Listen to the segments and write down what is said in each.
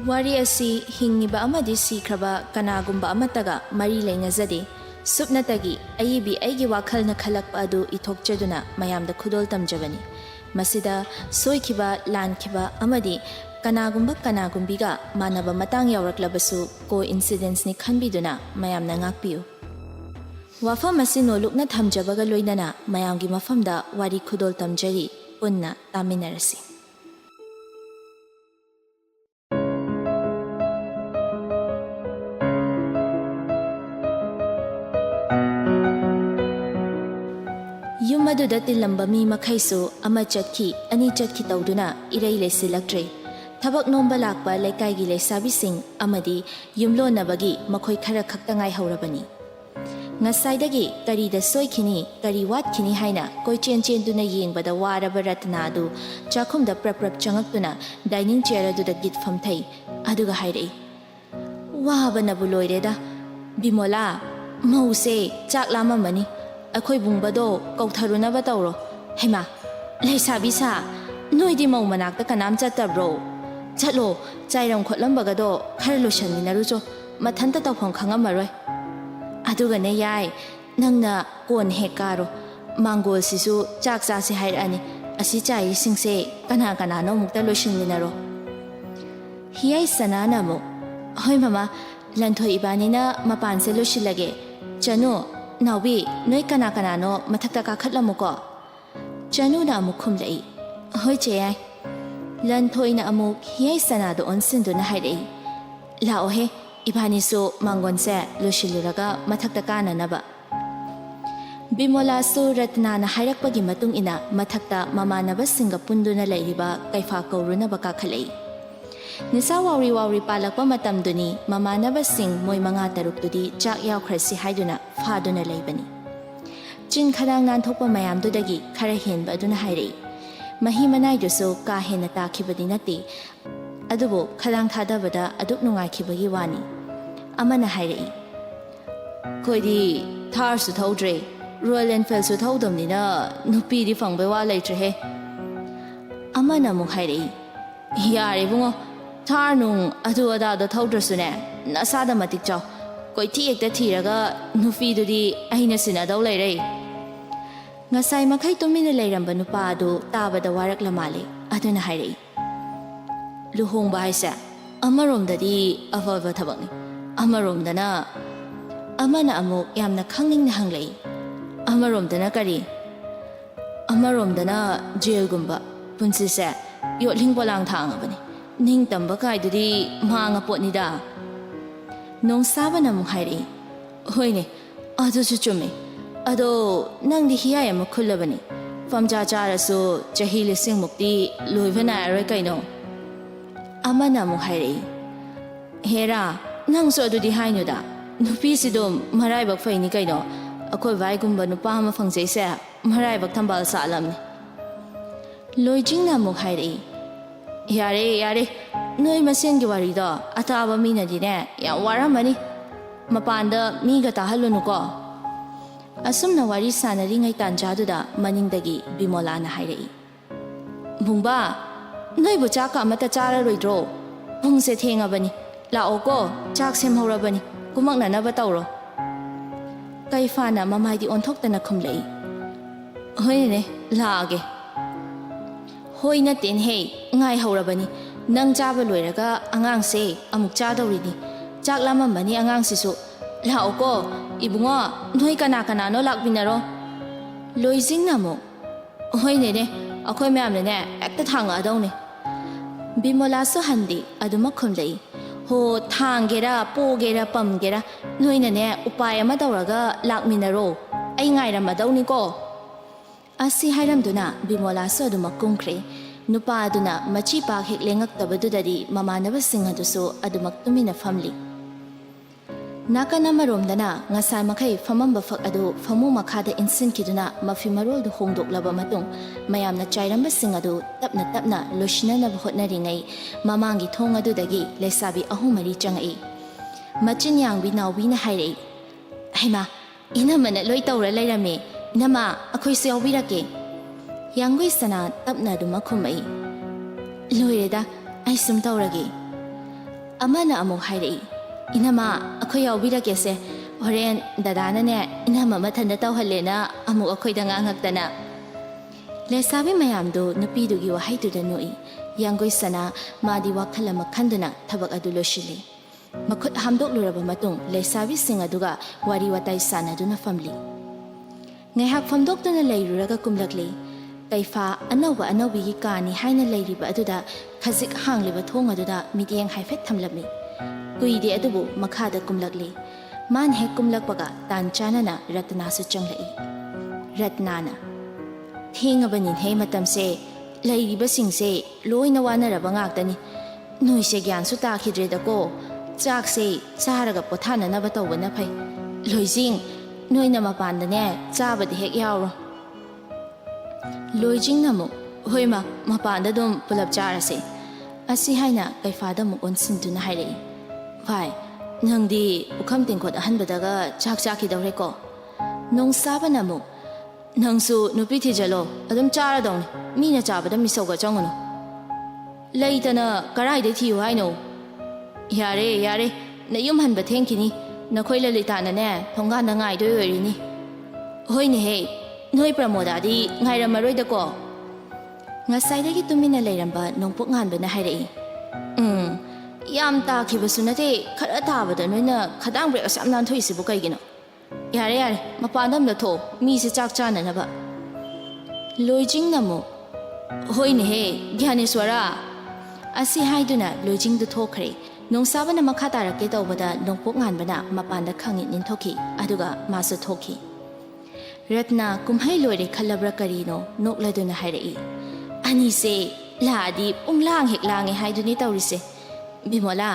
Wari asi hingiba amadi sikraba kanagumba amataga mari leingazade supnatagi ayibi aigi wakhalna khalakpa adu ithokchaduna mayamda khudol tamjabani masida soikiba lankiba amadi kanagumbiga manaba matang yawraklabasu coincidence ni khanbiduna mayamna ngakpiu wafam asi nolukna thamjabaga loinana mayamgi mafamda wari khudol tamjari punna taminarasi Yum aduda tilamba mi makhaisu ama chatki ani chatki tawduna irei lesilaktre thabak nomba lakpa laikai gi lesabi sing amadi yumlo nabagi makhoi khara khaktangai haurabani ngasaidagi kari da soikhini kari wat khini haina koi chen chen duna yengbada waraba ratna adu chakhum da prap changaktuna dining chair adu da git famthai aduga hairei wahaba na buloireda bimola mause chaklama mani akhoi bungbado kautharunaba tawro hema leisabi sa noidi mau manakta kanam chatabro chalo chairam khotlambagado khara loshanminarucho mathanta tawpham khangamaroi aduga ne yai nangna kon hekaro mangol sisu chak cha si hairani asi chai singse kana no mukta loshinminaro hiyai sanana mo hoi mama lanthoi ibanina mapan se loshilage chano Naubi, noi kana no mathakta ka khatlamuko chanu na amu khumlai hoi che ai lan thoi na amu hiyai sana do onsin do na hairei lao he ibani so mangon se loshiluraga mathakta kana naba bimola su ratna na hairakpagi matung ina mathakta mamanaba singa punduna lairiba kaifa kauruna ba ka khalai Nisa wari palakpa matamduni mamanaba sing moi manga taruk tudi chak yaw khrasi haiduna faduna leibani chin khadang nan thokpa mayam dudagi khara henba aduna hairei mahi manai duso ka hena ta khibadi nati adubo khadang thadabada aduk nungai khibagi wani amana hairei koidi thar su thodre Royal Enfield su thodamni na nupi di phangbe wa leitre he amana mu hairei yare bungo Tarnung adu ada da thaudrasune nasada matik chaw koi thi ekta thiraga nufi dudi aina sina daw leirei ngasai makhai tumina leiramba nupa adu tabada warak lamale aduna hairei luhong ba haisa amarom dadi afava thabakni amarom dana amana amuk yamna khangning na hanglei amarom dana kari amarom dana jail gumba punsi se yotling bolang thangabani Ning tamba kai dudi manga potnida nong sabana mu hairi hoine adu chu chume ado nang di hiya yam khulabani famja chara so chahi lising mukti loivana aroi kaino amana mu hairi hera nang so adu di hainuda nupi sidom marai bak faini kaino akoi vai gumba nupa ma fangjai se marai bak thambal salamni loijing na mu hairi Yare, noi masen gi wari do ataba mina dine ya waramani mapanda mi ga tahalunu ko asumna wari sanari ngai tanja da maningdagi bimola na hairei bungba noi bu chaka mata chara roidro bung se thenga bani la oko chak sem hora bani kumak na ba tawro kaifana mamai di onthok tana khumlei hoine laage Hoina tin hey ngai haurabani nang chaba loiraga angang se amuk cha dawrini chak lama mani angang sisu lao ko ibungo noi kana no lakbinaro loijing namo hoine ne akhoi myam ne ekta thanga adawne bimola so handi aduma khumlei ho thangera pogera pamgera noina ne upay ama dawraga lakminaro ai ngai ramadawni ko Asi hairamduna bimola so aduma kungkre nupa aduna machi pa hek lengak tabadudadi mamanaba singha duso adumak tumina family naka namaromdana ngasai makai famamba fak adu famu makhada insin kiduna mafi marol du hongdok laba matung mayamna chairamba sing adu tapna loshina na bhotna ringai mamangi thong adu dagi lesabi ahumari changai machin yangbi nawbi na hairei haima ina mana loi tawra lairame Nama akoy se obirake Yangway sana tapna duma khumai Loireda ay sum tawragi ꯑꯃꯅ ꯑꯃꯨꯛ ꯍꯥꯏꯔꯛꯏ ꯏꯅꯝꯃ ꯑꯩꯈꯣꯏ ꯌꯥꯎꯕꯤꯔꯛꯀꯦꯁꯦ ꯍꯣꯔꯦꯟ ꯗꯗꯥꯅꯅꯦ ꯏꯅꯝꯃ ꯃꯊꯟꯇ ꯇꯧꯍꯜꯂꯦꯅ ꯑꯃꯨꯛ ꯑꯩꯈꯣꯏꯗ ꯉꯥꯡꯉꯛꯇꯅ ꯂꯩꯁꯥꯕꯤ ꯃꯌꯥꯝꯗꯨ ꯅꯨꯄꯤꯗꯨꯒꯤ ꯋꯥꯍꯩꯗꯨꯗ ꯅꯣꯛꯏ ꯌꯥꯡꯒꯣꯏꯁꯅꯥ ꯃꯥꯗꯤ ꯋꯥꯈꯜ ꯑꯃ ꯈꯟꯗꯨꯅ ꯊꯕꯛ ꯑꯗꯨ ꯂꯣꯏꯁꯤꯜꯂꯤ ꯃꯈꯨꯠ ꯍꯥꯝꯗꯣꯛꯂꯨꯔꯕ ꯃꯇꯨꯡ ꯂꯩꯁꯥꯕꯤꯁꯤꯡ ꯑꯗꯨꯒ ꯋꯥꯔꯤ ꯋꯥꯇꯥꯏ ꯁꯥꯟꯅꯗꯨꯅ ꯐꯝꯂꯤ ꯉꯥꯏꯍꯥꯛ ꯐꯝꯗꯣꯛꯇꯨꯅ ꯂꯩꯔꯨꯔꯒ ꯀꯨꯝꯂꯛꯂꯤ ꯀꯩꯐꯥ ꯑꯅꯧꯕ ꯑꯅꯧꯕꯤꯒꯤ ꯀꯥꯅꯤ ꯍꯥꯏꯅ ꯂꯩꯔꯤꯕ ꯑꯗꯨꯗ ꯈꯖꯤꯛ ꯍꯥꯡꯂꯤꯕ ꯊꯣꯡ ꯑꯗꯨꯗ ꯃꯤꯠꯌꯦꯡ ꯍꯥꯏꯐꯦꯠ ꯊꯝꯂꯝꯃꯤ ꯀꯨꯏꯗꯦ ꯑꯗꯨꯕꯨ ꯃꯈꯥꯗ ꯀꯨꯝꯂꯛꯂꯤ ꯃꯥꯅ ꯍꯦꯛ ꯀꯨꯝꯂꯛꯄꯒ ꯇꯥꯟ ꯆꯥꯅꯅ ꯔꯇꯅꯥꯁꯨ ꯆꯪꯂꯛꯏ ꯔꯇꯅꯥꯅ ꯊꯦꯡꯉꯕꯅꯤꯅꯦ ꯃꯇꯝꯁꯦ ꯂꯩꯔꯤꯕꯁꯤꯡꯁꯦ ꯂꯣꯏꯅ ꯋꯥꯅꯔꯕ ꯉꯥꯛꯇꯅꯤ ꯅꯣꯏꯁꯦ ꯒ꯭ꯌꯥꯟꯁꯨ ꯇꯥꯈꯤꯗ꯭ꯔꯦꯗꯀꯣ ꯆꯥꯛꯁꯦ ꯆꯥꯔꯒ ꯄꯣꯊꯥꯅꯅꯕ ꯇꯧꯕꯅ ꯐꯩ ꯂꯣꯏꯖꯤꯡ ꯅꯣꯏꯅ ꯃꯄꯥꯟꯗꯅꯦ ꯆꯥꯕꯗꯤ ꯍꯦꯛ ꯌꯥꯎꯔꯣ ꯂꯣꯏꯖꯤꯡꯅ ꯑꯃꯨꯛ ꯍꯣꯏ ꯃꯄꯥꯟꯗ ꯑꯗꯨꯝ ꯄꯨꯂꯞ ꯆꯥꯔꯁꯦ ꯑꯁꯤ ꯍꯥꯏꯅ ꯀꯩꯐꯥꯗ ꯑꯃꯨꯛ ꯑꯣꯟꯁꯤꯟꯗꯨꯅ ꯍꯥꯏꯔꯛꯏ ꯚꯥꯏ ꯅꯪꯗꯤ ꯄꯨꯈꯝ ꯇꯦꯡꯀꯣꯠ ꯑꯍꯟꯕꯗꯒ ꯆꯥꯛ ꯆꯥꯈꯤꯗꯧꯔꯦꯀꯣ ꯅꯣꯡꯁꯥꯕꯅ ꯑꯃꯨꯛ ꯅꯪꯁꯨ ꯅꯨꯄꯤ ꯊꯤꯖꯜꯂꯣ ꯑꯗꯨꯝ ꯆꯥꯔꯗꯧꯅꯤ ꯃꯤꯅ ꯆꯥꯕꯗ ꯃꯤꯁꯧꯒ ꯆꯪꯉꯨꯅꯨ ꯂꯩꯇꯅ ꯀꯔꯥꯏꯗꯩ ꯊꯤꯌꯨ ꯍꯥꯏꯅꯣ ꯌꯥꯔꯦ ꯌꯥꯔꯦ ꯅꯌꯨꯝ ꯍꯟꯕ ꯊꯦꯡꯈꯤꯅꯤ ꯅꯈꯣꯏ ꯂꯂꯤꯇꯥꯅꯅꯦ ꯊꯣꯡꯒꯥꯟꯗ ꯉꯥꯏꯗꯣꯏ ꯑꯣꯏꯔꯤꯅꯤ ꯍꯣꯏꯅꯦꯍꯦ ꯅꯣꯏ ꯄ꯭ꯔꯃꯣꯗꯥꯗꯤ ꯉꯥꯏꯔꯝꯃꯔꯣꯏꯗꯀꯣ ꯉꯁꯥꯏꯗꯒꯤ ꯇꯨꯃꯤꯟꯅ ꯂꯩꯔꯝꯕ ꯅꯣꯡꯄꯣꯛ ꯉꯥꯟꯕꯅ ꯍꯥꯏꯔꯛꯏ ꯌꯥꯝ ꯇꯥꯈꯤꯕꯁꯨ ꯅꯠꯇꯦ ꯈꯔ ꯇꯥꯕꯗ ꯅꯣꯏꯅ ꯈꯗꯥꯡ ꯕ꯭ꯔꯦꯛ ꯑꯁ ꯌꯥꯝ ꯅꯥꯟꯊꯣꯛꯏꯁꯤꯕꯨ ꯀꯩꯒꯤꯅꯣ ꯌꯥꯔꯦ ꯌꯥꯔꯦ ꯃꯄꯥꯟꯗ ꯑꯝꯗ ꯊꯣꯛꯑꯣ ꯃꯤꯁꯦ ꯆꯥꯛ ꯆꯥꯅꯅꯕ ꯂꯣꯏꯖꯤꯡꯅ ꯑꯃꯨꯛ ꯍꯣꯏꯅꯦꯍꯦ ꯒ꯭ꯌꯥꯅꯦꯁ꯭ꯋꯔꯥ ꯑꯁꯤ ꯍꯥꯏꯗꯨꯅ ꯂꯣꯏꯖꯤꯡꯗꯨ ꯊꯣꯛꯈ꯭ꯔꯦ ꯅꯣꯡꯁꯥꯕꯅ ꯃꯈꯥ ꯇꯥꯔꯛꯀꯦ ꯇꯧꯕꯗ ꯅꯣꯡꯄꯣꯛ ꯉꯥꯟꯕꯅ ꯃꯄꯥꯟꯗ ꯈꯪꯉꯤꯠ ꯅꯤꯡꯊꯣꯛꯈꯤ ꯑꯗꯨꯒ ꯃꯥꯁꯨ ꯊꯣꯛꯈꯤ ꯔꯠꯅꯥ ꯀꯨꯝꯍꯩ ꯂꯣꯏꯔꯦ ꯈꯜꯂꯕ꯭ꯔꯥ ꯀꯔꯤꯅꯣ ꯅꯣꯛꯂꯗꯨꯅ ꯍꯥꯏꯔꯛꯏ ꯑꯅꯤꯁꯦ ꯂꯥꯛꯑꯗꯤ ꯄꯨꯡꯂꯥꯡ ꯍꯦꯛ ꯂꯥꯡꯉꯦ ꯍꯥꯏꯗꯨꯅꯤ ꯇꯧꯔꯤꯁꯦ ꯕꯤꯃꯣꯂꯥ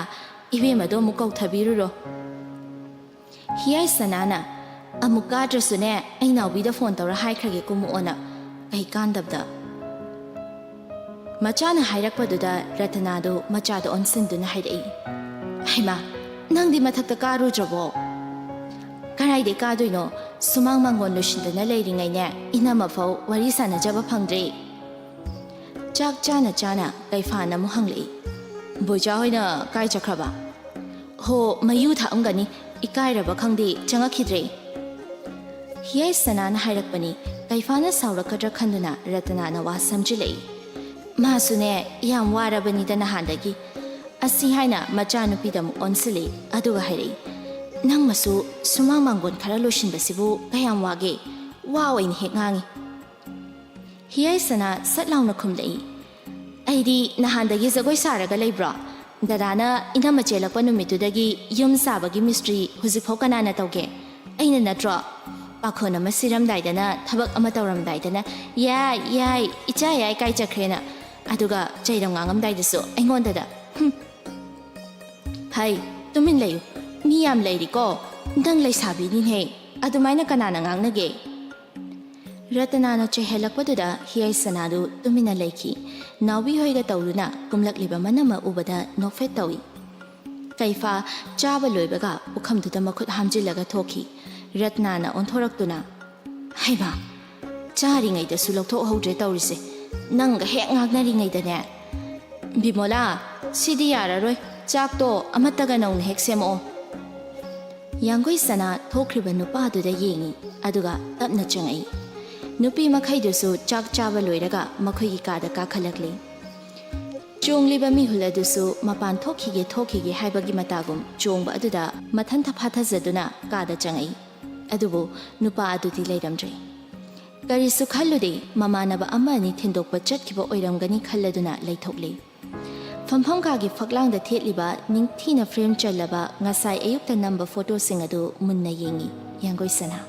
ꯏꯕꯦꯝꯃꯗꯣ ꯑꯃꯨꯛ ꯀꯧꯊꯕꯤꯔꯨꯔꯣ ꯍꯤꯌꯥꯏ ꯁꯅꯥꯅ ꯑꯃꯨꯛ ꯀꯥꯗ꯭ꯔꯁꯨꯅꯦ ꯑꯩ ꯅꯥꯎꯕꯤꯗ ꯐꯣꯟ ꯇꯧꯔ ꯍꯥꯏꯈ꯭ꯔꯒꯦ ꯀꯨꯝꯃꯛꯑꯣꯅ ꯀꯩ ꯀꯥꯟꯗꯕꯗ ꯃꯆꯥꯅ ꯍꯥꯏꯔꯛꯄꯗꯨꯗ ꯔꯇꯅꯥꯗꯨ ꯃꯆꯥꯗ ꯑꯣꯟꯁꯤꯟꯗꯨꯅ ꯍꯥꯏꯔꯛꯏ ꯍꯩꯃꯥ ꯅꯪꯗꯤ ꯃꯊꯛꯇ ꯀꯥꯔꯨꯗ꯭ꯔꯕꯣ ꯀꯔꯥꯏꯗꯩ ꯀꯥꯗꯣꯏꯅꯣ ꯁꯨꯃꯥꯡ ꯃꯥꯡꯒꯣꯟ ꯂꯣꯏꯁꯤꯟꯗꯅ ꯂꯩꯔꯤꯉꯩꯅꯦ ꯏꯅꯝꯃꯐꯧ ꯋꯥꯔꯤ ꯁꯥꯟꯅꯖꯕ ꯐꯪꯗ꯭ꯔꯦ ꯆꯥꯛ ꯆꯥꯅ ꯆꯥꯅ ꯀꯩꯐꯥꯅ ꯑꯃꯨꯛ ꯍꯪꯂꯛꯏ ꯕꯣꯏꯆꯥ ꯍꯣꯏꯅ ꯀꯥꯏ ꯆꯠꯈ꯭ꯔꯕ ꯍꯣ ꯃꯌꯨ ꯊꯛꯑꯝꯒꯅꯤ ꯏꯀꯥꯏꯔꯕ ꯈꯪꯗꯦ ꯆꯪꯉꯛꯈꯤꯗ꯭ꯔꯦ ꯍꯤꯌꯥꯏ ꯁꯅꯥꯅ ꯍꯥꯏꯔꯛꯄꯅꯤ ꯀꯩꯐꯥꯅ ꯁꯥꯎꯔꯛꯀꯗ꯭ꯔꯥ ꯈꯟꯗꯨꯅ ꯔꯇꯅꯥꯅ ꯋꯥ ꯁꯝꯖꯤꯜꯂꯛꯏ ꯃꯥꯁꯨꯅꯦ ꯌꯥꯝ ꯋꯥꯔꯕꯅꯤꯗ ꯅꯍꯥꯟꯗꯒꯤ ꯑꯁꯤ ꯍꯥꯏꯅ ꯃꯆꯥꯅꯨꯄꯤꯗ ꯑꯃꯨꯛ ꯑꯣꯟꯁꯤꯜꯂꯤ ꯑꯗꯨꯒ ꯍꯥꯏꯔꯛꯏ ꯅꯪ ꯃꯁꯨ ꯁꯨꯃꯥꯡ ꯃꯥꯡꯒꯣꯟ ꯈꯔ ꯂꯣꯏꯁꯤꯟꯕꯁꯤꯕꯨ ꯀꯌꯥꯝ ꯋꯥꯒꯦ ꯋꯥ ꯑꯣꯏꯅ ꯍꯦꯛ ꯉꯥꯡꯉꯤ ꯍꯤꯌꯥꯏ ꯁꯅꯥ ꯁꯠ ꯂꯥꯎꯅ ꯈꯨꯝꯂꯛꯏ ꯑꯩꯗꯤ ꯅꯍꯥꯟꯗꯒꯤ ꯖꯒꯣꯏ ꯁꯥꯔꯒ ꯂꯩꯕ꯭ꯔꯣ ꯗꯗꯥꯅ ꯏꯅꯝꯃ ꯆꯦꯜꯂꯛꯄ ꯅꯨꯃꯤꯠꯇꯨꯗꯒꯤ ꯌꯨꯝ ꯁꯥꯕꯒꯤ ꯃꯤꯁꯇ꯭ꯔꯤ ꯍꯧꯖꯤꯛꯐꯥꯎ ꯀꯅꯥꯅ ꯇꯧꯒꯦ ꯑꯩꯅ ꯅꯠꯇ꯭ꯔꯣ ꯄꯥꯈꯣꯟ ꯑꯃ ꯁꯤꯔꯝꯗꯥꯏꯗꯅ ꯊꯕꯛ ꯑꯃ ꯇꯧꯔꯝꯗꯥꯏꯗꯅ ꯌꯥꯏ ꯌꯥꯏ ꯏꯆꯥ ꯌꯥꯏ ꯀꯥꯏ ꯆꯠꯈ꯭ꯔꯦꯅ ꯑꯗꯨꯒ ꯆꯩꯔꯝ ꯉꯥꯡꯉꯝꯗꯥꯏꯗꯁꯨ ꯑꯩꯉꯣꯟꯗꯗ ꯍꯩ ꯇꯨꯃꯤꯟ ꯂꯩꯌꯨ ꯃꯤ ꯌꯥꯝ ꯂꯩꯔꯤꯀꯣ ꯅꯪ ꯂꯩꯁꯥꯕꯤꯅꯤꯅꯦ ꯑꯗꯨꯃꯥꯏꯅ ꯀꯅꯥꯅ ꯉꯥꯡꯅꯒꯦ ꯔꯇꯅꯥꯅ ꯆꯩꯍꯜꯂꯛꯄꯗꯨꯗ ꯍꯤꯌꯥꯏ ꯁꯅꯥꯗꯨ ꯇꯨꯃꯤꯟꯅ ꯂꯩꯈꯤ ꯅꯥꯎꯕꯤ ꯍꯣꯏꯒ ꯇꯧꯗꯨꯅ ꯀꯨꯝꯂꯛꯂꯤꯕ ꯃꯅꯝ ꯎꯕꯗ ꯅꯣꯛꯐꯦꯠ ꯇꯧꯏ ꯀꯩꯐꯥ ꯆꯥꯕ ꯂꯣꯏꯕꯒ ꯄꯨꯈꯝꯗꯨꯗ ꯃꯈꯨꯠ ꯍꯥꯝꯖꯤꯜꯂꯒ ꯊꯣꯛꯈꯤ ꯔत्नाꯅ ꯑꯣꯟꯊꯣꯔꯛꯇꯨꯅ ꯍꯩꯃꯥ ꯆꯥꯔꯤꯉꯩꯗꯁꯨ ꯂꯧꯊꯣꯛꯍꯧꯗ꯭ꯔꯦ ꯇꯧꯔꯤꯁꯦ ꯅꯪꯒ ꯍꯦꯛ ꯉꯥꯡꯅꯔꯤꯉꯩꯗꯅꯦ ꯕꯤꯃꯣꯂꯥ ꯁꯤꯗꯤ ꯌꯥꯔꯔꯣꯏ ꯆꯥꯛꯇꯣ ꯑꯃꯠꯇꯒ ꯅꯧꯅ ꯍꯦꯛ ꯁꯦꯝꯃꯛꯑꯣ ꯌꯥꯡꯒꯣꯏ ꯁꯅꯥ ꯊꯣꯛꯈ꯭ꯔꯤꯕ ꯅꯨꯄꯥꯗꯨꯗ ꯌꯦꯡꯉꯤ ꯑꯗꯨꯒ ꯇꯞꯅ ꯆꯪꯉꯛꯏ ꯅꯨꯄꯤ ꯃꯈꯩꯗꯨꯁꯨ ꯆꯥꯛ ꯆꯥꯕ ꯂꯣꯏꯔꯒ ꯃꯈꯣꯏꯒꯤ ꯀꯥꯗ ꯀꯥꯈꯠꯂꯛꯂꯤ ꯆꯣꯡꯂꯤꯕ ꯃꯤꯍꯨꯜ ꯑꯗꯨꯁꯨ ꯃꯄꯥꯟ ꯊꯣꯛꯈꯤꯒꯦ ꯍꯥꯏꯕꯒꯤ ꯃꯇꯥꯒꯨꯝ ꯆꯣꯡꯕ ꯑꯗꯨꯗ ꯃꯊꯟꯇ ꯐꯥꯊꯖꯗꯨꯅ ꯀꯥꯗ ꯆꯪꯉꯛꯏ ꯑꯗꯨꯕꯨ ꯅꯨꯄꯥ ꯑꯗꯨꯗꯤ ꯂꯩꯔꯝꯗ꯭ꯔꯦ ꯀꯔꯤꯁꯨ ꯈꯜꯂꯨꯗꯦ ꯃꯃꯥꯟꯅꯕ ꯑꯃ ꯑꯅꯤ ꯊꯤꯟꯗꯣꯛꯄ ꯆꯠꯈꯤꯕ ꯑꯣꯏꯔꯝꯒꯅꯤ ꯈꯜꯂꯗꯨꯅ ꯂꯩꯊꯣꯛꯂꯤ ꯐꯝꯐꯝ ꯀꯥꯒꯤ ꯐꯛꯂꯥꯡꯗ ꯊꯦꯠꯂꯤꯕ ꯅꯤꯡꯊꯤꯅ ꯐ꯭ꯔꯦꯝ ꯆꯜꯂꯕ ꯉꯁꯥꯏ ꯑꯌꯨꯛꯇ ꯅꯝꯕ ꯐꯣꯇꯣꯁꯤꯡ ꯑꯗꯨ ꯃꯨꯟꯅ ꯌꯦꯡꯉꯤ ꯌꯥꯡꯒꯣꯏ ꯁꯅꯥ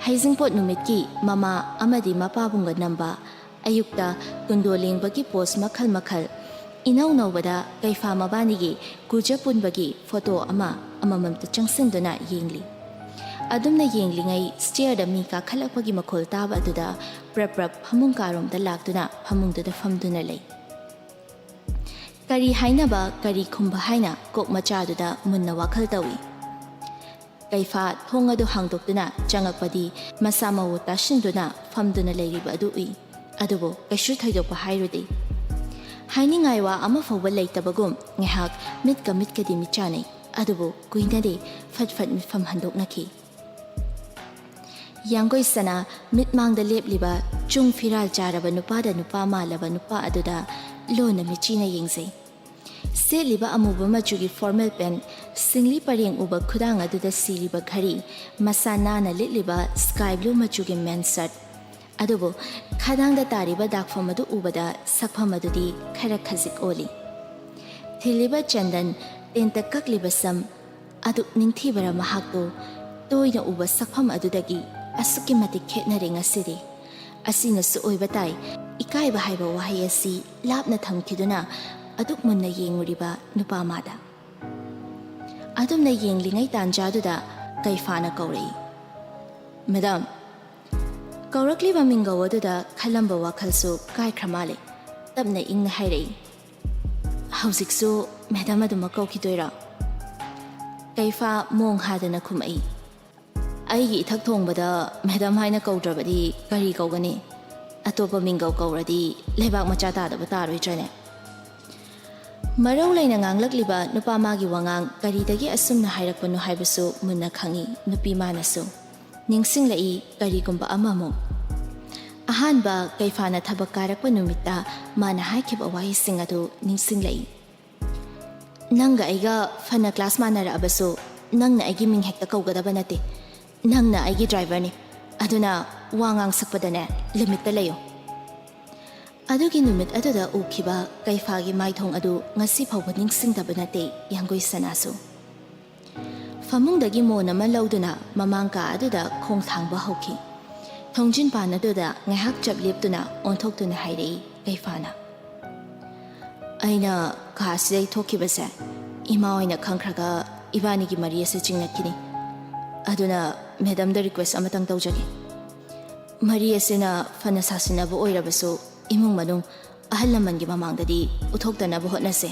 ꯍꯩꯖꯤꯡꯄꯣꯠ ꯅꯨꯃꯤꯠꯀꯤ ꯃꯃꯥ ꯑꯃꯗꯤ ꯃꯄꯥꯕꯨꯡꯒ ꯅꯝꯕ ꯑꯌꯨꯛꯇ ꯀꯨꯟꯗꯣ ꯂꯦꯡꯕꯒꯤ ꯄꯣꯁ ꯃꯈꯜ ꯃꯈꯜ ꯏꯅꯧ ꯅꯧꯕꯗ ꯀꯩꯐꯥ ꯃꯕꯥꯅꯤꯒꯤ ꯀꯨꯖ ꯄꯨꯟꯕꯒꯤ ꯐꯣꯇꯣ ꯑꯃꯃꯝꯇ ꯆꯪꯁꯤꯟꯗꯨꯅ ꯌꯦꯡꯂꯤ ꯑꯗꯨꯝꯅ ꯌꯦꯡꯂꯤꯉꯩ ꯁ꯭ꯇꯤꯌꯔꯗ ꯃꯤ ꯀꯥꯈꯠꯂꯛꯄꯒꯤ ꯃꯈꯣꯜ ꯇꯥꯕ ꯑꯗꯨꯗ ꯄ꯭ꯔꯞ ꯄ꯭ꯔꯞ ꯐꯃꯨꯡ ꯀꯥꯔꯣꯝꯗ ꯂꯥꯛꯇꯨꯅ ꯐꯃꯨꯡꯗꯨꯗ ꯐꯝꯗꯨꯅ ꯂꯩ ꯀꯔꯤ ꯍꯥꯏꯅꯕ ꯀꯔꯤ ꯈꯨꯝꯕ ꯍꯥꯏꯅ ꯀꯣꯛ ꯃꯆꯥꯗꯨꯗ ꯃꯨꯟꯅ ꯋꯥꯈꯜ ꯇꯧꯏ ꯀꯩꯐꯥ ꯊꯣꯡ ꯑꯗꯨ ꯍꯥꯡꯗꯣꯛꯇꯨꯅ ꯆꯪꯉꯛꯄꯗꯤ ꯃꯁꯥ ꯃꯎ ꯇꯥꯁꯤꯟꯗꯨꯅ ꯐꯝꯗꯨꯅ ꯂꯩꯔꯤꯕ ꯑꯗꯨ ꯎꯏ ꯑꯗꯨꯕꯨ ꯀꯩꯁꯨ ꯊꯣꯏꯗꯣꯛꯄ ꯍꯥꯏꯔꯨꯗꯦ ꯍꯥꯏꯅꯤꯡꯉꯥꯏ ꯋꯥ ꯑꯃ ꯐꯥꯎꯕ ꯂꯩꯇꯕꯒꯨꯝ ꯉꯥꯏꯍꯥꯛ ꯃꯤꯠꯀꯗꯤ ꯃꯤꯠꯆꯥꯅꯩ ꯑꯗꯨꯕꯨ ꯀꯨꯏꯅꯗꯤ ꯐꯠ ꯃꯤꯠꯐꯝ ꯍꯟꯗꯣꯛꯅꯈꯤ ꯌꯥꯡꯒꯣꯏꯁꯅꯥ ꯃꯤꯠꯃꯥꯡꯗ ꯂꯦꯞꯂꯤꯕ ꯆꯨꯡ ꯐꯤꯔꯥꯜ ꯆꯥꯔꯕ ꯅꯨꯄꯥꯗ ꯅꯨꯄꯥ ꯃꯥꯜꯂꯕ ꯅꯨꯄꯥ ꯑꯗꯨꯗ ꯂꯣꯟꯅ ꯃꯤꯠꯆꯤꯅ ꯌꯦꯡꯖꯩ ꯁꯦꯠꯂꯤꯕ ꯑꯃꯨꯕ ꯃꯆꯨꯒꯤ ꯐꯣꯔꯃꯦꯜ ꯄꯦꯟ ꯁꯤꯡꯂꯤ ꯄꯔꯦꯡ ꯎꯕ ꯈꯨꯗꯥꯡ ꯑꯗꯨꯗ ꯁꯤꯔꯤꯕ ꯘꯔꯤ ꯃꯁꯥ ꯅꯥꯟꯅ ꯂꯤꯠꯂꯤꯕ ꯁ꯭ꯀꯥꯏ ꯕ꯭ꯂꯨ ꯃꯆꯨꯒꯤ ꯃꯦꯟ ꯁꯔꯠ ꯑꯗꯨꯕꯨ ꯈꯗꯥꯡꯗ ꯇꯥꯔꯤꯕ ꯗꯥꯛꯐꯝ ꯑꯗꯨ ꯎꯕꯗ ꯁꯛꯐꯝ ꯑꯗꯨꯗꯤ ꯈꯔ ꯈꯖꯤꯛ ꯑꯣꯜꯂꯤ ꯊꯤꯜꯂꯤꯕ ꯆꯟꯗꯟ ꯇꯦꯟꯇ ꯀꯛꯂꯤꯕ ꯁꯝ ꯑꯗꯨꯛ ꯅꯤꯡꯊꯤꯕꯔ ꯃꯍꯥꯛꯇꯨ ꯇꯣꯏꯅ ꯎꯕ ꯁꯛꯐꯝ ꯑꯗꯨꯗꯒꯤ ꯑꯁꯨꯛꯀꯤ ꯃꯇꯤꯛ ꯈꯦꯠꯅꯔꯦ ꯉꯁꯤꯗꯤ ꯑꯁꯤꯅꯁꯨ ꯑꯣꯏꯕ ꯇꯥꯏ ꯏꯀꯥꯏꯕ ꯍꯥꯏꯕ ꯋꯥꯍꯩ ꯑꯁꯤ ꯂꯥꯞꯅ ꯊꯝꯈꯤꯗꯨꯅ ꯑꯗꯨꯛ ꯃꯨꯟꯅ ꯌꯦꯡꯂꯨꯔꯤꯕ ꯅꯨꯄꯥ ꯃꯥꯗ ꯑꯗꯨꯝꯅ ꯌꯦꯡꯂꯤꯉꯩ ꯇꯥꯟꯖꯥꯗꯨꯗ ꯀꯩꯐꯥꯅ ꯀꯧꯔꯛꯏ ꯃꯦꯗꯥꯝ ꯀꯧꯔꯛꯂꯤꯕ ꯃꯤꯡꯒꯧ ꯑꯗꯨꯗ ꯈꯜꯂꯝꯕ ꯋꯥꯈꯜꯁꯨ ꯀꯥꯏꯈ꯭ꯔ ꯃꯥꯜꯂꯦ ꯇꯞꯅ ꯏꯪꯅ ꯍꯥꯏꯔꯛꯏ ꯍꯧꯖꯤꯛꯁꯨ ꯃꯦꯗꯥꯝ ꯑꯗꯨꯃꯛ ꯀꯧꯈꯤꯗꯣꯏꯔꯥ ꯀꯩꯐꯥ ꯃꯣꯡ ꯍꯥꯗꯅ ꯈꯨꯝꯃꯛꯏ ꯑꯩꯒꯤ ꯏꯊꯛ ꯊꯣꯡꯕꯗ ꯃꯦꯗꯥꯝ ꯍꯥꯏꯅ ꯀꯧꯗ꯭ꯔꯕꯗꯤ ꯀꯔꯤ ꯀꯧꯒꯅꯤ ꯑꯇꯣꯞꯄ ꯃꯤꯡꯒꯧ ꯀꯧꯔꯗꯤ ꯂꯩꯕꯥꯛ ꯃꯆꯥ ꯇꯥꯗꯕ ꯇꯥꯔꯣꯏꯗ꯭ꯔꯅꯦ ꯃꯔꯧ ꯂꯩꯅ ꯉꯥꯡꯂꯛꯂꯤꯕ ꯅꯨꯄꯥ ꯃꯥꯒꯤ ꯋꯥꯉꯥꯡ ꯀꯔꯤꯗꯒꯤ ꯑꯁꯨꯝꯅ ꯍꯥꯏꯔꯛꯄꯅꯣ ꯍꯥꯏꯕꯁꯨ ꯃꯨꯟꯅ ꯈꯪꯏ ꯅꯨꯄꯤ ꯃꯥꯅꯁꯨ ꯅꯤꯡꯁꯤꯡꯂꯛꯏ ꯀꯔꯤꯒꯨꯝꯕ ꯑꯃꯃꯨꯛ ꯑꯍꯥꯟꯕ ꯀꯩꯐꯥꯅ ꯊꯕꯛ ꯀꯥꯔꯛꯄ ꯅꯨꯃꯤꯠꯇ ꯃꯥꯅ ꯍꯥꯏꯈꯤꯕ ꯋꯥꯍꯩꯁꯤꯡ ꯑꯗꯨ ꯅꯤꯡꯁꯤꯡꯂꯛꯏ ꯅꯪꯒ ꯑꯩꯒ ꯐꯅ ꯀ꯭ꯂꯥꯁ ꯃꯥꯟꯅꯔꯛꯑꯕꯁꯨ ꯅꯪꯅ ꯑꯩꯒꯤ ꯃꯤꯡ ꯍꯦꯛꯇ ꯀꯧꯒꯗꯕ ꯅꯠꯇꯦ ꯅꯪꯅ ꯑꯩꯒꯤ ꯗ꯭ꯔꯥꯏꯚꯔꯅꯤ ꯑꯗꯨꯅ ꯋꯥ ꯉꯥꯡ ꯁꯛꯄꯗꯅꯦ ꯂꯤꯃꯤꯠꯇ ꯂꯩꯌꯨ ꯑꯗꯨꯒꯤ ꯅꯨꯃꯤꯠ ꯑꯗꯨꯗ ꯎꯈꯤꯕ ꯀꯩꯐꯥꯒꯤ ꯃꯥꯏꯊꯣꯡ ꯑꯗꯨ ꯉꯁꯤ ꯐꯥꯎꯕ ꯅꯤꯡꯁꯤꯡꯗꯕ ꯅꯠꯇꯦ ꯌꯥꯡꯒꯣꯏꯁꯅꯥꯁꯨ ꯐꯃꯨꯡꯗꯒꯤ ꯃꯣꯟ ꯑꯃ ꯂꯧꯗꯨꯅ ꯃꯃꯥꯡ ꯀꯥ ꯑꯗꯨꯗ ꯈꯣꯡ ꯊꯥꯡꯕ ꯍꯧꯈꯤ ꯊꯣꯡꯖꯤꯟ ꯄꯥꯟ ꯑꯗꯨꯗ ꯉꯥꯏꯍꯥꯛ ꯆꯞ ꯂꯦꯞꯇꯨꯅ ꯑꯣꯟꯊꯣꯛꯇꯨꯅ ꯍꯥꯏꯔꯛꯏ ꯀꯩꯐꯥꯅ ꯑꯩꯅ ꯀꯥ ꯑꯁꯤꯗꯩ ꯊꯣꯛꯈꯤꯕꯁꯦ ꯏꯃꯥ ꯑꯣꯏꯅ ꯈꯪꯈ꯭ꯔꯒ ꯏꯕꯥꯅꯤꯒꯤ ꯃꯔꯤ ꯑꯁꯤ ꯆꯤꯡꯅꯈꯤꯅꯤ ꯑꯗꯨꯅ ꯃꯦꯗꯥꯝꯗ ꯔꯤꯀ꯭ꯋꯦꯁ ꯑꯃꯇꯪ ꯇꯧꯖꯒꯦ ꯃꯔꯤ ꯑꯁꯤꯅ ꯐꯅ ꯁꯥꯁꯤꯟꯅꯕ ꯑꯣꯏꯔꯕꯁꯨ इमुंग मनुंग अहल लमन की ममांगददी उथोक्तनब होटनसे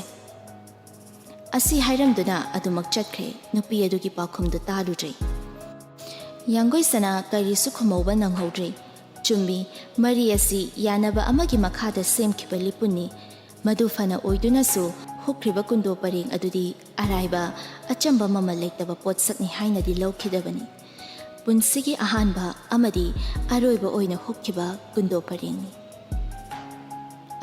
असी हायरमदुना अदुमक चटख्रे नुपी अदुगी पाखुमदु तालुद्रे यांगोइसना करिसु खुमौबा नंगहौद्रे चुम्बी मरी असी यानबा अमगी मखादा सेमखिबा लिपुनी मदु फना ओइदुनासु हुक्रिबा कुंदो परेंग अदुदी अराइबा अचंबा ममल लेक्तबा पोत्सकनी हाइनदी लौखिदबनी पुंसिगी अहानबा अमदी अरोइबा ओइना हुक्खिबा कुंदो परेंगनी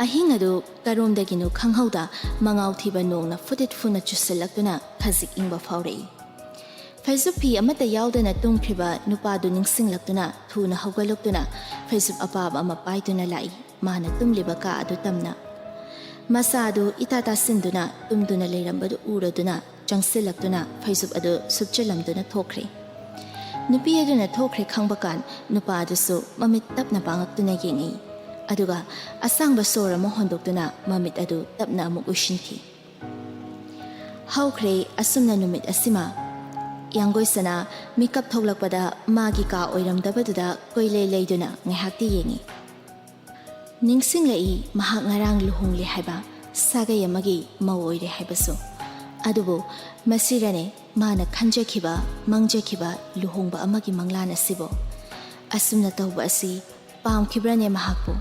अहिंग अदु करोमदगिनु खंगहौदा मंगाउ थिबा नोंगना फुदित फुना चुसलक्तुना खजिक इंबा फाउरई फैजुप फी अमता याउदना तुमख्रिबा नुपादु निंगसिंगलक्तुना थुना हौगलक्तुना फैजुप अपाब अमा पाइतुना लाई माना तुमलिबा का अदु तमना मसादु इताता सिंदुना तुमदुना लेरंबदु उरदुना चंगसिलक्तुना फैजुप अदु सुपचलमदुना थोख्रे नुपी अदुना थोख्रे खंगबकान नुपादुसु ममित तपना पांगक्तुना येंगी अदुगा असंगबा सोर अमा होंदोक्तुना ममित अदु तपना अमुक उशिनखि हौख्रे असुमना नुमित असिमा यांगोइसना मिकअप थोलकपदा मागी का ओइरमदबदुदा कोइले लेदुना ngahakti yengi ningsinglei mahak ngarang luhungli haiba sagai amagi mawoire haibasu adubu masirane mana khanjakhiba mangjakhiba luhungba amagi manglana sibo asumna tawba asi pamkhibrane mahakpu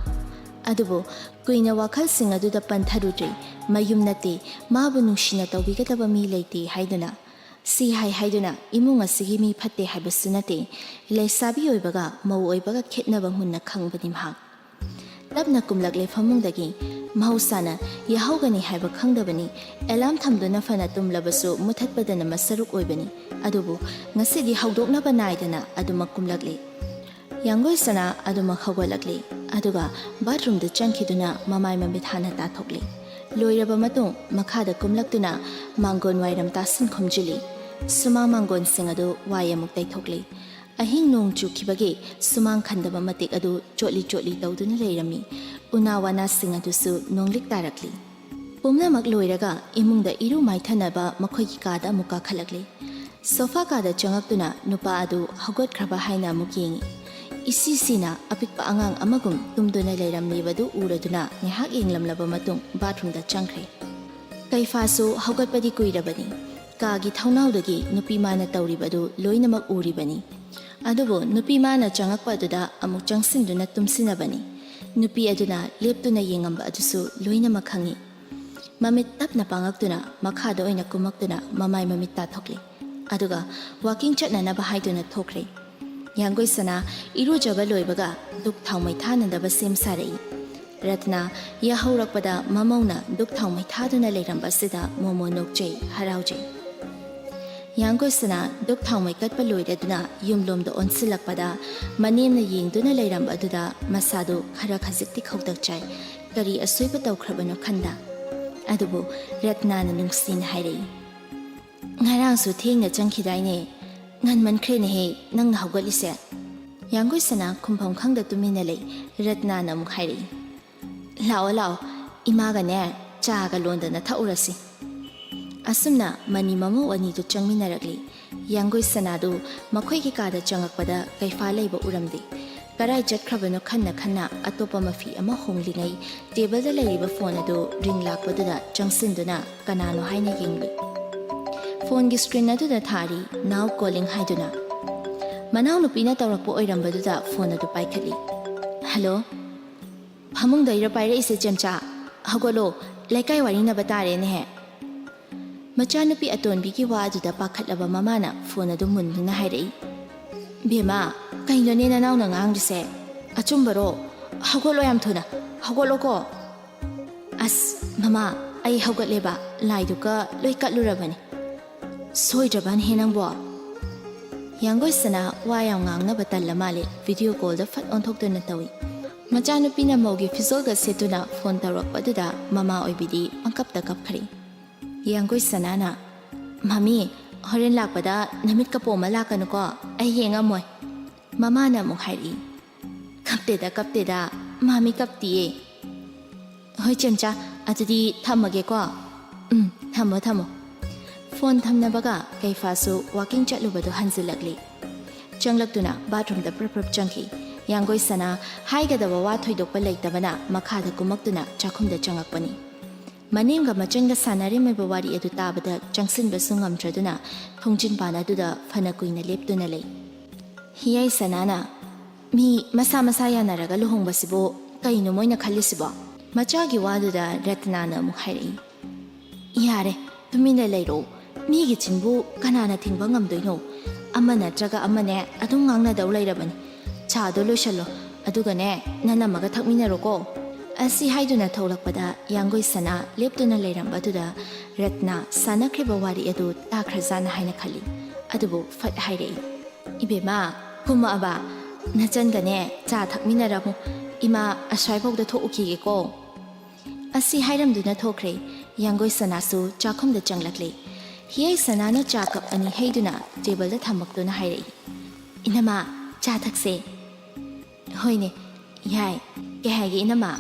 adubu kuina wakhal sing aduda pantharudri mayum nate mabu nungshina tawbigadaba mi leite haiduna si hai haiduna imung asigi mi phatte haibasu nate leisabi oibaga mau oibaga khetnaba munna khangbani mahak tabna kumlagle famungdagi mahausana yahaugani haiba khangdabani alarm thamduna fana tumlabasu muthatpadana masaruk oibani adubu ngasidi haudoknaba naidana aduma kumlagle यांगोइसना अदुमा खगोलकले अदुगा bathroom द चंखिदुना ममाय ममित हाना ताथोकले लोइरबा मतुं मखादा कुमलक्तुना मांगोन वाइरम तासिन खमजिली सुमा मांगोन सिंग अदु वायमुक तैथोकले अहिंग नोंग चुखिबगे सुमांग खंदबा मतिक अदु चोटली चोटली तौदुना लेरमी उनावाना सिंग अदुसु नोंगलिक तारकली पुमनामक लोइरगा इमुंगदा इरु माइथनबा मखोइगी कादा मुका खलकले सोफा कादा चंगक्तुना नुपा अदु हगोटख्रबा हाइना मुकिंगी इसीसीना अपिकपा आंगांग अमगुम तुमदुना लेरमलिबदु उरदुना ngahak yenglamlaba matung bathroom da changkhre kaifasु haugatpadi kuirabani kaagi thaunaudagi nupi mana tauribadu loinamak uribani adubo nupi mana changakpa duda amuk changsinduna tumsinabani nupi aduna leptuna yengamba adusu loina makhangi mamit tapna pangaktuna makhada oina kumaktuna mamai mamit ta thokli aduga walking chatna na ba haiduna thokre yangoi sana iru jaba loibaga duk thaumai thanandaba sem sarai Ratna ya haurakpada mamauna duk thaumai thaduna leiramba sida momo nokjei haraujei Yangoi sana duk thaumai katpa loiraduna yumlomda onsilakpada manemna yengduna leiramba aduda masadu khara khazikti khautak chai kari asoiba tawkhrabano khanda adubu Ratna na nungsin hairei ngarang su thengna changkhidaine ngan mankhre ne he nang haugalise Yangoi sana khumpham khangda tumina lei Ratna na muk hairei Lao lao imaga ne chaga londa na thaurasi Asumna mani mamu ani tu changminaragli Yangoi sanadu makhoi ki kada changakpada kaifa leiba uramdi karai jatkrabano khanna khanna atopa mafi ama honglingai table da leiba phone adu ring lakpada changsinduna kanano haina yengli phone gi screen adu da thari now calling haiduna Manaw nupina tawrakpo oirambadu da phone adu paikhali Hello Phamung daira paira ise chamcha hagolo laikai wari na batare ne he Machanupi atonbi ki wa aduda pakhatlaba mamana phone adu munduna hairei Bema kailo ne nanaw na ngangrise achumbaro hagolo yam thuna hagolo ko As mama ai hagotleba laiduka loi katlurabani soidraban henangbo Yangoi sana wa yam ngangna batalla male video call da fat on thokduna tawi Machanupina mogi fisolga setuna phone tarakpaduda mama oibidi pangkapta kapkhari Yangoi sanana Mami horen lakpada namit kapo malakanu ko ai yenga moy Mama na muk hairi Kapte da mami kaptiye Hoi chamcha atudi thamage ko thamo Phone thamna baga kaifasu walking chatlubadu hanzilakli Changlaktuna bathroom da prap changki Yangoi sana haigadawa wa thoidokpa leitabana makhada kumaktuna chakhumda changakpani Manimga machangda sanare meba wari edu tabada changsinba sungamtraduna thongjin bana duda phana kuina leptuna lei Hiyai sanana mi masa yanaraga luhongbasibo kaino moina khallisibo machagi waduda Ratnana mukhairei Yare tumina leiro migi chinbu kanana thingba ngamdoino amma natraga amane adum ngangna daw leirabani Chado loshalo adugane nanamaga thakminaroko asi haiduna tholakpada Yangoi sana leptuna leirambatuda Ratna sanakhriba wari adu takhrajana haina khali adubu fat hairei Ibema kuma aba nachangane cha thakminaramu ima aswaibogda thokukige ko asi hairamduna thokre Yangoi sana su chakhumda changlakle Hiyai sanana cha kap ani haiduna table da thamaktuna hairei Inama cha thakse Hoine yai ke hage inama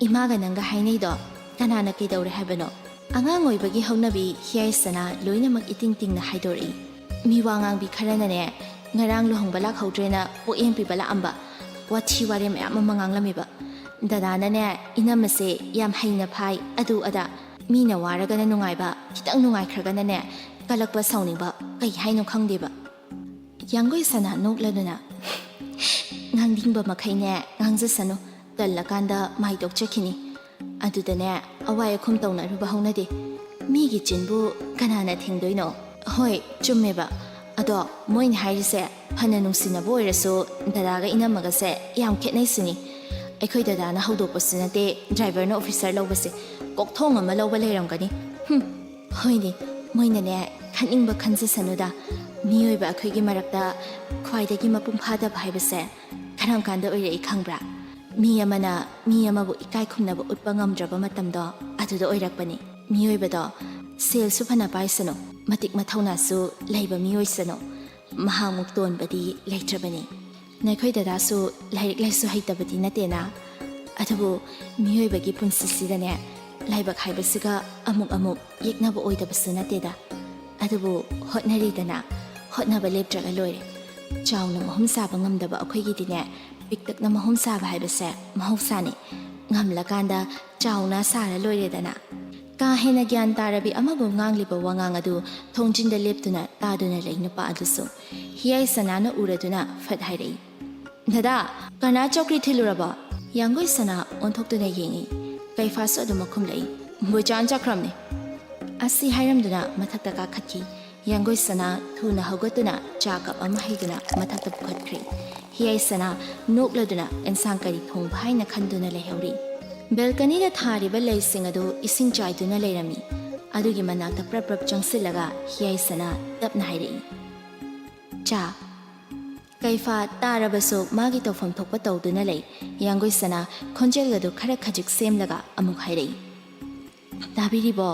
imaga nanga hainei do kanana ke dawre habano angang oibagi haunabi hiyai sana loinamak iting na haidori mi wangang bi kharana ne ngarang lohong balak haudrena po empi bala amba wachi ware mayam mangang lamiba dadana ne inamase yam haina phai adu ada mi na waraga na nungai ba kitang nungai kharga na ne kalakpa sauni ba kai haino khangde ba Yangoi sana nokladuna Nangdingba makhaine ngangjasanu tallakanda maidok chakhini adudane awai khum tawna ruba haunade migi chinbu kanana thingdoino hoi chummeba ado moin hairise phana nungsina boiraso dadaga inamaga se yam khetnai sini aikhoi dadana haudopasnate driver na officer lobase kokthong ama loba leiramgani hoini moinane khaningba khanjasanuda miyoiba akhoigi marakta khwaidagi mapum phada bhaibase Karam kanda oirei khangbra mi amabu ikai khumnaba utpa ngamdraba matamdo aduda oirakpani miyoibado sel su phana paisano matik mathauna su leiba miyoisano mahamuk tonbadi leitrabani nakhoi dada su lairik laisu haitabadi natena adubu miyoibagi punsisidane laibak haibasiga amuk yeknaba oidabasu nateda adubu hotnaridana hotnaba leptraga loire Chawna mahum saba ngamdaba akhoigidine piktakna mahum saba haibase mahausani ngamlakanda chawna sara loiredana ka hena gyan tarabi amabu ngangliba wangang adu thongjinda leptuna taduna leinupa adusu hiyai sanana uraduna fat hairei Dada kana chokri thiluraba ꯌꯥꯡꯒꯣꯏ ꯁꯅꯥ ꯑꯣꯟꯊꯣꯛꯇꯨꯅ ꯌꯦꯡꯏ ꯀꯩꯐꯥꯁꯨ ꯑꯗꯨꯝ ꯃꯈꯨꯝ ꯂꯩ ꯕꯣꯏꯆꯥꯟ ꯆꯠꯈ꯭ꯔꯝꯅꯤ ꯑꯁꯤ ꯍꯥꯏꯔꯝꯗꯨꯅ ꯃꯊꯛꯇ ꯀꯥꯈꯠꯈꯤ ꯌꯥꯡꯒꯣꯏ ꯁꯅꯥ ꯊꯨꯅ ꯍꯧꯒꯠꯇꯨꯅ ꯆꯥ ꯀꯞ ꯑꯃ ꯍꯩꯗꯨꯅ ꯃꯊꯛꯇ ꯄꯨꯈꯠꯈ꯭ꯔꯦ ꯍꯤꯌꯥꯏ ꯁꯅꯥ ꯅꯣꯛꯂꯗꯨꯅ ꯑꯦꯟꯁꯥꯡ ꯀꯔꯤ ꯊꯣꯡꯕ ꯍꯥꯏꯅ ꯈꯟꯗꯨꯅ ꯂꯩꯍꯧꯔꯤ ꯕꯦꯜꯀꯅꯤꯗ ꯊꯥꯔꯤꯕ ꯂꯩꯁꯤꯡ ꯑꯗꯨ ꯏꯁꯤꯡ ꯆꯥꯏꯗꯨꯅ ꯂꯩꯔꯝꯃꯤ ꯑꯗꯨꯒꯤ ꯃꯅꯥꯛꯇ ꯄ꯭ꯔꯞ ꯄ꯭ꯔꯞ ꯆꯪꯁꯤꯜꯂꯒ ꯍꯤꯌꯥꯏ ꯁꯅꯥ ꯇꯞꯅ ꯍꯥꯏꯔꯛꯏ ꯆꯥ ꯀꯩꯐꯥ ꯇꯥꯔꯕꯁꯨ ꯃꯥꯒꯤ ꯇꯧꯐꯝ ꯊꯣꯛꯄ ꯇꯧꯗꯨꯅ ꯂꯩ ꯌꯥꯡꯒꯣꯏ ꯁꯅꯥ ꯈꯣꯟꯖꯦꯜꯒꯗꯨ ꯈꯔ ꯈꯖꯤꯛ ꯁꯦꯝꯂꯒ ꯑꯃꯨꯛ ꯍꯥꯏꯔꯛꯏ ꯇꯥꯕꯤꯔꯤꯕꯣ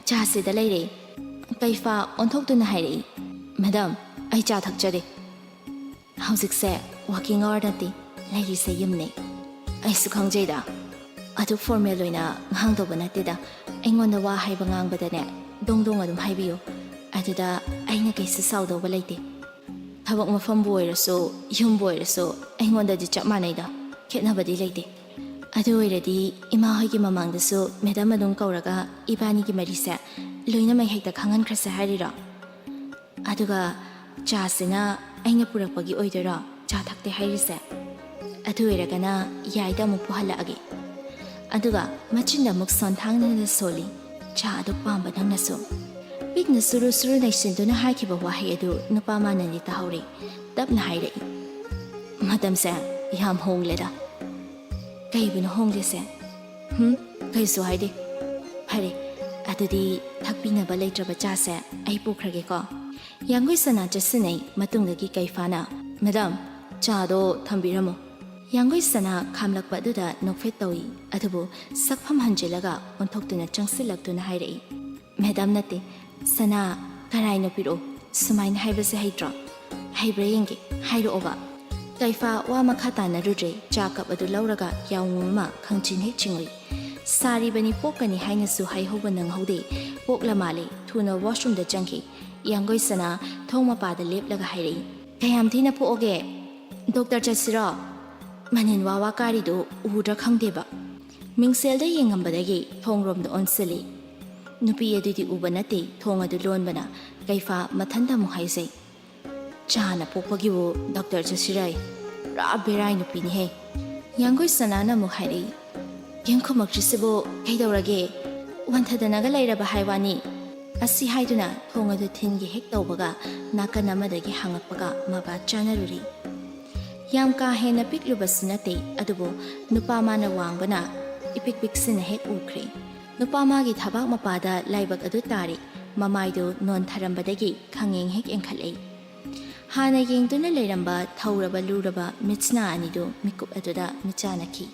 ꯆꯥꯁꯤꯗ ꯂꯩꯔꯦ ꯀꯩꯐꯥ ꯑꯣꯟꯊꯣꯛꯇꯨꯅ ꯍꯥꯏꯔꯛꯏ ꯃꯦꯗꯥꯝ ꯑꯩ ꯆꯥ ꯊꯛꯆꯔꯦ ꯍꯧꯖꯤꯛꯁꯦ ꯋꯥꯀꯤꯡ ꯑꯋꯥꯔ ꯅꯠꯇꯦ ꯂꯩꯔꯤꯁꯦ ꯌꯨꯝꯅꯦ ꯑꯩꯁꯨ ꯈꯪꯖꯩꯗ ꯑꯗꯨ ꯐꯣꯔꯃꯦꯜ ꯑꯣꯏꯅ ꯉꯥꯡꯗꯧꯕ ꯅꯠꯇꯦꯗ ꯑꯩꯉꯣꯟꯗ ꯋꯥ ꯍꯥꯏꯕ ꯉꯥꯡꯕꯗꯅꯦ ꯗꯣꯡ ꯗꯣꯡ ꯑꯗꯨꯝ ꯍꯥꯏꯕꯤꯌꯨ ꯑꯗꯨꯗ ꯑꯩꯅ ꯀꯩꯁꯨ ꯁꯥꯎꯗꯧꯕ ꯂꯩꯇꯦ ꯊꯕꯛ ꯃꯐꯝꯕꯨ ꯑꯣꯏꯔꯁꯨ ꯌꯨꯝꯕꯨ ꯑꯣꯏꯔꯁꯨ ꯑꯩꯉꯣꯟꯗꯗꯤ ꯆꯞ ꯃꯥꯟꯅꯩꯗ ꯈꯦꯠꯅꯕꯗꯤ ꯂꯩꯇꯦ ꯑꯗꯨ ꯑꯣꯏꯔꯗꯤ ꯏꯃꯥ ꯍꯣꯏꯒꯤ ꯃꯃꯥꯡꯗꯁꯨ ꯃꯦꯗꯥꯝ ꯑꯗꯨꯝ ꯀꯧꯔꯒ ꯏꯕꯥꯅꯤꯒꯤ ꯃꯔꯤꯁꯦ ꯂꯣꯏꯅꯃꯛ ꯍꯦꯛꯇ ꯈꯪꯍꯟꯈ꯭ꯔꯁꯦ ꯍꯥꯏꯔꯤꯔꯣ ꯑꯗꯨꯒ ꯆꯥꯁꯤꯅ ꯑꯩꯅ ꯄꯨꯔꯛꯄꯒꯤ ꯑꯣꯏꯗꯣꯏꯔꯣ ꯆꯥ ꯊꯛꯇꯦ ꯍꯥꯏꯔꯤꯁꯦ ꯑꯗꯨ ꯑꯣꯏꯔꯒꯅ ꯌꯥꯏꯗ ꯑꯃꯨꯛ ꯄꯨꯍꯜꯂꯛꯑꯒꯦ ꯑꯗꯨꯒ ꯃꯆꯤꯟꯗ ꯑꯃꯨꯛ ꯁꯣꯟꯊꯥꯡꯅꯅ ꯁꯣꯜꯂꯤ ꯆꯥ ꯑꯗꯨ ꯄꯥꯝꯕ ꯅꯪꯅꯁꯨ ꯄꯤꯛꯅ ꯁꯨꯔꯨ ꯁꯨꯔꯨ ꯅꯩꯁꯤꯟꯗꯨꯅ ꯍꯥꯏꯈꯤꯕ ꯋꯥꯍꯩ ꯑꯗꯨ ꯅꯨꯄꯥ ꯃꯥꯅꯗꯤ ꯇꯥꯍꯧꯔꯦ ꯇꯞꯅ ꯍꯥꯏꯔꯛꯏ ꯃꯇꯝꯁꯦ ꯌꯥꯝ ꯍꯣꯡꯂꯦꯗ ꯀꯩꯕꯨꯅꯣ ꯍꯣꯡꯂꯤꯁꯦ ꯀꯩꯁꯨ ꯍꯥꯏꯗꯦ ꯐꯔꯦ ꯑꯗꯨꯗꯤ ꯊꯛꯄꯤꯅꯕ ꯂꯩꯇ꯭ꯔꯕ ꯆꯥꯁꯦ ꯑꯩ ꯄꯨꯈ꯭ꯔꯒꯦꯀꯣ ꯌꯥꯡꯒꯣꯏ ꯁꯅꯥ ꯆꯠꯁꯤꯟꯅꯩ ꯃꯇꯨꯡꯗꯒꯤ ꯀꯩꯐꯥꯅ ꯃꯦꯗꯥꯝ ꯆꯥꯗꯣ ꯊꯝꯕꯤꯔꯝꯃꯣ ꯌꯥꯡꯒꯣꯏ ꯁꯅꯥ ꯈꯥꯝꯂꯛꯄ ꯑꯗꯨꯗ ꯅꯣꯛꯐꯦꯠ ꯇꯧꯏ ꯑꯗꯨꯕꯨ ꯁꯛꯐꯝ ꯍꯟꯖꯤꯜꯂꯒ ꯑꯣꯟꯊꯣꯛꯇꯨꯅ ꯆꯪꯁꯤꯜꯂꯛꯇꯨꯅ ꯍꯥꯏꯔꯛꯏ ꯃꯦꯗꯥꯝ ꯅꯠꯇꯦ ꯁꯅꯥ ꯀꯔꯥꯏꯅ ꯄꯤꯔꯛꯑꯣ ꯁꯨꯃꯥꯏꯅ ꯍꯥꯏꯕꯁꯦ ꯍꯩꯇ꯭ꯔꯣ ꯍꯩꯕ꯭ꯔꯥ ꯌꯦꯡꯒꯦ ꯍꯥꯏꯔꯛꯑꯣꯕ ꯀꯩꯐꯥ ꯋꯥ ꯃꯈꯥ ꯇꯥꯅꯔꯨꯗ꯭ꯔꯦ ꯆꯥ ꯀꯞ ꯑꯗꯨ ꯂꯧꯔꯒ ꯌꯥꯎꯉꯨ ꯑꯃ ꯈꯪꯆꯤꯡ ꯍꯦꯛ ꯆꯤꯡꯂꯨꯏ ꯁꯥꯔꯤꯕꯅꯤ ꯄꯣꯛꯀꯅꯤ ꯍꯥꯏꯅꯁꯨ ꯍꯥꯏꯍꯧꯕ ꯅꯪꯍꯧꯗꯦ ꯄꯣꯛꯂ ꯃꯥꯜꯂꯦ ꯊꯨꯅ ꯋꯥꯁꯔꯨꯝꯗ ꯆꯪꯈꯤ ꯌꯥꯡꯒꯣꯏ ꯁꯅꯥ ꯊꯣꯡ ꯃꯄꯥꯗ ꯂꯦꯞꯂꯒ ꯍꯥꯏꯔꯛꯏ ꯀꯌꯥꯝ ꯊꯤꯅ ꯄꯣꯛꯑꯒꯦ ꯗꯣꯛꯇꯔ ꯆꯠꯁꯤꯔꯣ ꯃꯅꯤꯟ ꯋꯥ ꯀꯥꯔꯤꯗꯨ ꯎꯗ꯭ꯔꯥ ꯈꯪꯗꯦꯕ ꯃꯤꯡꯁꯦꯜꯗ ꯌꯦꯡꯉꯝꯕꯗꯒꯤ ꯊꯣꯡꯔꯣꯝꯗ ꯑꯣꯟꯁꯤꯜꯂꯤ ꯅꯨꯄꯤ ꯑꯗꯨꯗꯤ ꯎꯕ ꯅꯠꯇꯦ ꯊꯣꯡ ꯑꯗꯨ ꯂꯣꯟꯕꯅ ꯀꯩꯐꯥ ꯃꯊꯟꯇ ꯑꯃꯨꯛ ꯍꯥꯏꯖꯩ ꯆꯥꯅ ꯄꯣꯛꯄꯒꯤꯕꯨ ꯗꯣꯛꯇꯔ ꯆꯠꯁꯤꯔꯥꯏ ꯄꯨꯔꯥ ꯕꯦꯔꯥꯏ ꯅꯨꯄꯤꯅꯤꯍꯦ ꯌꯥꯡꯒꯣꯏ ꯁꯅꯥꯅ ꯑꯃꯨꯛ ꯍꯥꯏꯔꯛꯏ ꯀꯦꯝ ꯈꯨꯝꯃꯛꯇ꯭ꯔꯤꯁꯤꯕꯨ ꯀꯩꯗꯧꯔꯒꯦ ꯋꯥꯟꯊꯗꯅꯒ ꯂꯩꯔꯕ ꯍꯥꯏꯋꯥꯅꯤ ꯑꯁꯤ ꯍꯥꯏꯗꯨꯅ ꯊꯣꯡ ꯑꯗꯨ ꯊꯤꯟꯒꯦ ꯍꯦꯛ ꯇꯧꯕꯒ ꯅꯥꯀꯟ ꯑꯃꯗꯒꯤ ꯍꯥꯡꯉꯛꯄꯒ ꯃꯕꯥ ꯆꯥꯅꯔꯨꯔꯤ ꯌꯥꯝ ꯀꯥ ꯍꯦꯟꯅ ꯄꯤꯛꯂꯨꯕꯁꯨ ꯅꯠꯇꯦ ꯑꯗꯨꯕꯨ ꯅꯨꯄꯥ ꯃꯥꯅ ꯋꯥꯡꯕꯅ ꯏꯄꯤꯛ ꯄꯤꯛꯁꯤꯟꯅ ꯍꯦꯛ ꯎꯈ꯭ꯔꯦ ꯅꯨꯄꯥ ꯃꯥꯒꯤ ꯊꯕꯥꯛ ꯃꯄꯥꯗ ꯂꯥꯏꯕꯛ ꯑꯗꯨ ꯇꯥꯔꯤ ꯃꯃꯥꯏꯗꯨ ꯅꯣꯟꯊꯔꯝꯕꯗꯒꯤ ꯈꯪꯌꯦꯡ ꯍꯦꯛ ꯌꯦꯡꯈꯠꯂꯛꯏ ꯍꯥꯟꯅ ꯌꯦꯡꯗꯨꯅ ꯂꯩꯔꯝꯕ ꯊꯧꯔꯕ ꯂꯨꯔꯕ ꯃꯤꯠꯁꯅꯥ ꯑꯅꯤꯗꯨ ꯃꯤꯀꯨꯞ ꯑꯗꯨꯗ ꯃꯤꯆꯥꯅꯈꯤ